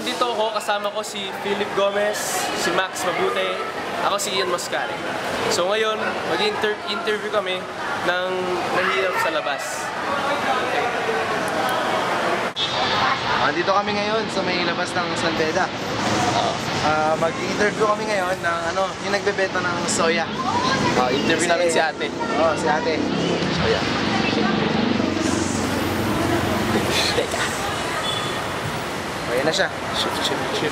nandito ako, kasama ko si Philip Gomez, si Max Mabute, ako si Ian Moscari. So ngayon, mag-interview kami ng mahirap sa labas. Okay. Nandito kami ngayon sa may labas ng San Beda. Mag-interview kami ngayon ng yung nagbebenta ng soya. Interview namin si ate. Si ate. Soya. Teka. Ayan na siya. Chip.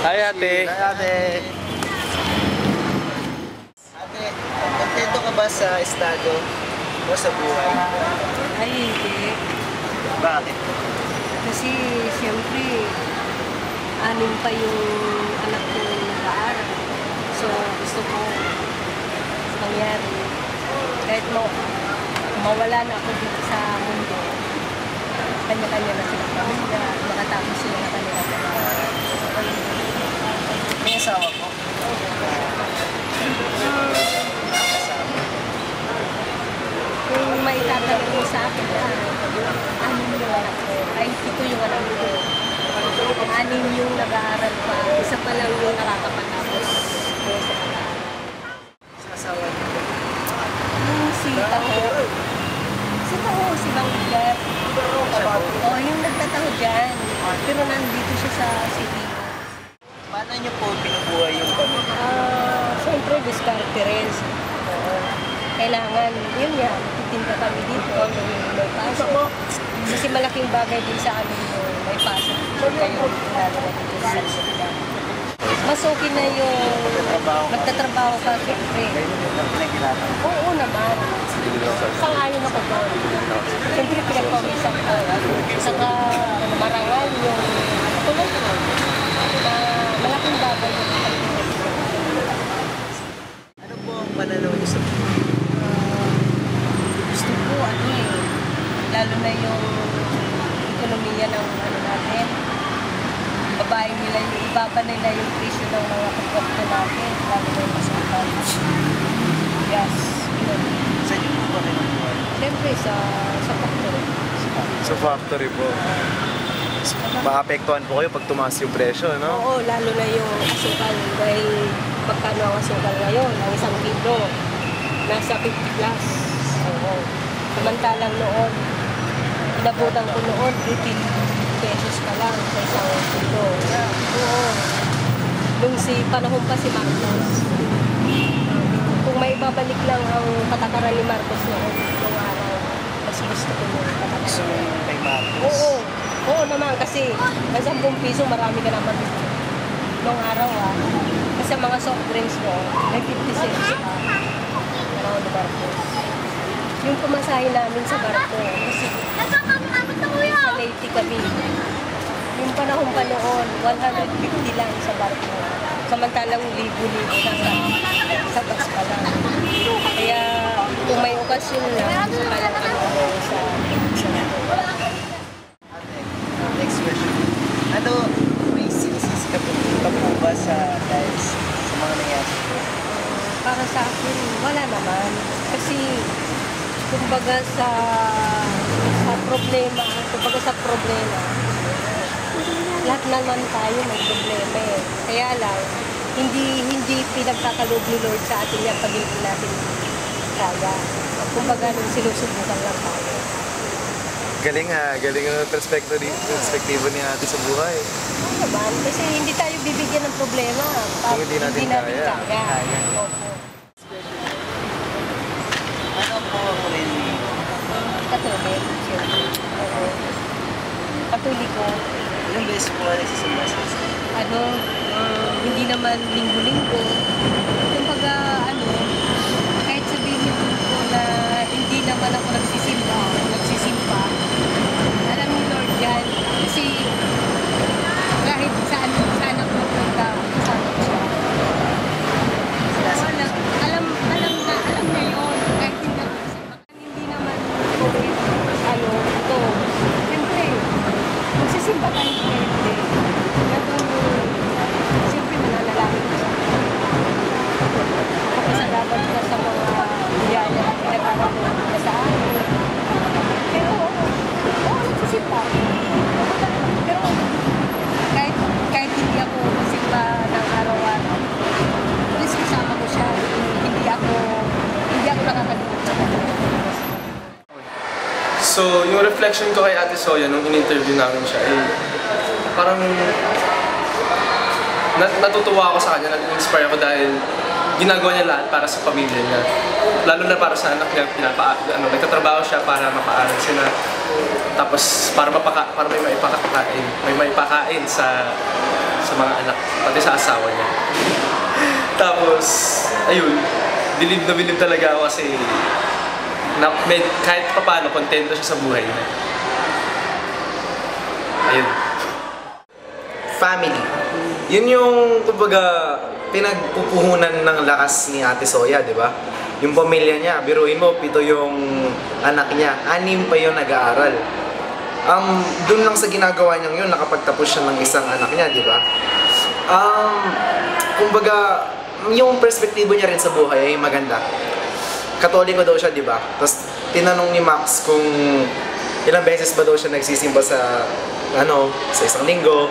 Hi ate. Hi ate. Ate, kontento ka ba sa estado o sa buhay? Ay, hindi. Bakit? Kasi, siyempre, 6 pa yung anak ko nag-aaral. So, gusto ko mangyari. Kahit mawala na ako dito sa mundo, kanya-kanya na sila pamilya, makatapos sila na kanila. May asawa ko. Kung maitatanong mo sa akin, 6 yung anak ko, ay 7 yung anak ko. 6 yung nag-aaral pa, isa pa lang yung nakakapatapos ko sa pag-aaral. Sa asawa niyo? Yung si Taho, si Bang Igat. Oo, yung nagtataho dyan. Pero nandito siya sa city. Paano niyo po binubuhay yung pamilya? Siyempre, diskarte rin. Kailangan, yun nga, titinda kami dito, may pasok. Kasi malaking bagay din sa amin yung may pasok. Kayo, lalo na dito sa Salsida. Mas okay na yung magtatrabaho ka, siyempre. Oo naman. Sang-ayon ako doon. Siyempre, pinagpawisan ko. Saka marangal yung tulog ko. Malaking bagay yung Ano po ang pananaw niyo sa buhay? gusto ko, lalo na yung ekonomiya ng natin. Babae nila, ibaba nila yung presyo ng mga produkto natin, lalo na yung masukal. Yes, yun. Saan niyo po ba kayo buhay? Siyempre, sa factory. Sa factory po. Maapektuhan po kayo pag tumaas yung presyo, no? Oo, lalo na yung asukal. Dahil magkano ang asukal ngayon, ang 1 kilo, nasa 50 plus. Oo. Samantalang noon, inabutan ko noon, 18 pesos pa lang sa 1 kilo. Oo. Nung panahon pa si Marcos. Kung may babalik lang ang patakaran ni Marcos noon, nung araw, mas gusto ko yung patakaran. So, kay Marcos? Oo. Oo naman, kasi may 10 piso, marami ka naman nung araw Kasi mga soft drinks mo, may 50 cents pa. Araw ni Marcos. Yung pumasahe namin sa barko, kasi sa Leyte kami. Yung panahon pa noon, 150 lang sa barko. Samantalang libo-libo na sa bus pa lang. Kaya kung may okasyon lang, saka lang kami sa Next question. May sinisisi ka po ba dahil sa mga nangyari? Para sa akin, wala naman. Kasi, kumbaga sa problema, lahat naman tayo may problema eh. Kaya lang, hindi pinagkakaloob ni Lord sa atin yan pag hindi natin kaya. Kumbaga, sinusubukan lang tayo. Galing ang perspektibo ni ate sa buhay. Oo naman, kasi hindi tayo bibigyan ng problema. Kung hindi natin kaya. Opo. Ano po ang religion? Katolik, siyempre. Oo. Katoliko. Ilang beses po kayo nagsisimba sa Kristo? Hindi naman linggo-linggo. Kumbaga, kahit sabihin niyo po na hindi naman ako nagsisimba, alam ni Lord yan. Kasi kahit saan ako magpunta, kasama ko siya. Alam na yun. Kahit hindi ako nagsisimba. Hindi naman ito. Siyempre, magsisimba tayo pwede. Siyempre, mananalangin ko siya. Kapasalamat ka sa mga biyaya na pinagkakaroon ka sa akin. Pero, nagsisimba. reflection ko kay Ate Soya nung in-interview namin siya, parang natutuwa ako sa kanya, nag-inspire ako dahil ginagawa niya lahat para sa pamilya niya. Lalo na para sa anak niya, nagtatrabaho siya para mapaaral sila. Tapos para may maipakain sa mga anak, pati sa asawa niya. Tapos, ayun, bilib na bilib talaga ako kasi kahit paano, kontento siya sa buhay niya. Ayun. Family. Yun yung, kumbaga, pinagpupuhunan ng lakas ni Ate Soya, di ba? Yung pamilya niya, biruin mo, 7 yung anak niya, 6 pa yung nag-aaral. Doon lang sa ginagawa niyang yun, nakapagtapos siya ng isang anak niya, di ba? Kumbaga, yung perspektibo niya rin sa buhay ay maganda. Katoliko daw siya, di ba? Tapos tinanong ni Max kung ilang beses ba daw siya nagsisimba sa isang linggo.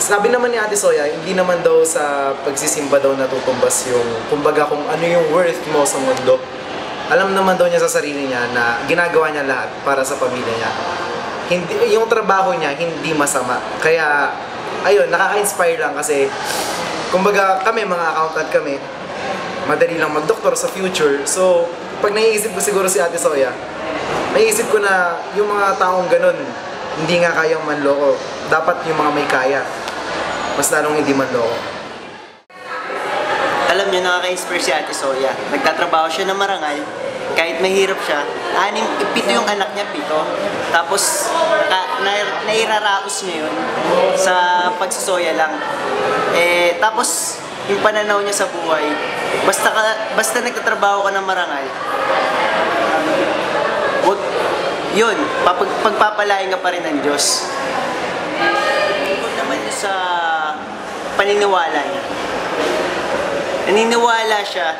Sabi naman ni Ate Soya, hindi naman daw sa pagsisimba daw natutumbas yung, kumbaga, kung ano yung worth mo sa mundo. Alam naman daw niya sa sarili niya na ginagawa niya lahat para sa pamilya niya. Yung trabaho niya, hindi masama. Kaya, ayun, nakaka-inspire lang kasi, kumbaga, kami, mga accountant kami, madali lang mag-doktor sa future. So, pag naiisip ko siguro si Ate Soya, naiisip ko na yung mga taong ganun, hindi nga kayang manloko. Dapat yung mga may kaya. Mas lalong hindi manloko. Alam niyo, nakaka-inspire si Ate Soya. Nagtatrabaho siya ng marangal, kahit mahirap siya. 7 yung anak niya, 7. Tapos, nairaraos niya yun sa pagsusoya lang. Tapos, yung pananaw niya sa buhay, basta nagtatrabaho ka ng marangal, yun, pagpapalain ka pa rin ng Diyos. Tungkol naman yun sa paniniwala niya. Naniniwala siya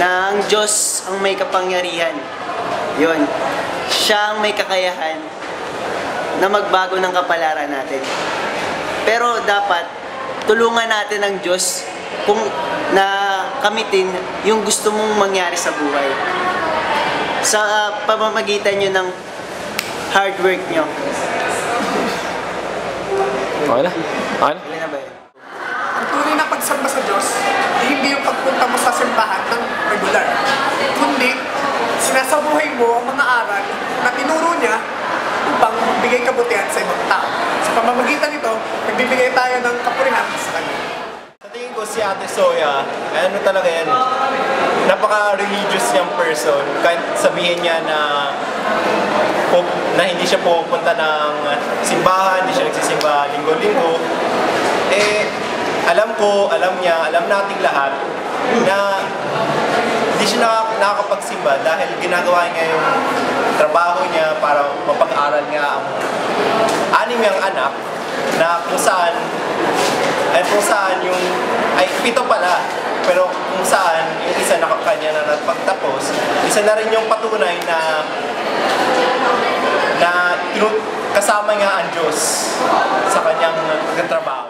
na ang Diyos ang may kapangyarihan. Yun, siya ang may kakayahan na magbago ng kapalaran natin. Pero dapat, tulungan natin ang Diyos kung na kamitin yung gusto mong mangyari sa buhay. Sa pamamagitan nyo ng hard work nyo. Okay na? Okay na? Ilan na ba yun? Ang tunay na pagsamba sa Diyos ay hindi yung pagpunta mo sa simbahan ng regular, kundi sinasabuhay mo ang mga aral na tinuro niya upang magbigay kabutihan sa ibang tao. Sa pamamagitan nito, nagbibigay tayo ng kapurihan sa Kanya. Sa tingin ko si Ate Soya, ano talaga yan, napaka-religious niyang person. Kahit sabihin niya na hindi siya pupunta ng simbahan, hindi siya nagsisimba linggo-linggo, alam niya, alam nating lahat na hindi siya nakakapagsimba dahil ginagawa niya yung trabaho niya para mapag-aral nga ang 6 niyang anak na kung saan yung, 7 pala, pero kung saan yung isa nakakanya na nagpagtapos, isa na rin yung patunay na kasama nga ang Diyos sa kanyang trabaho.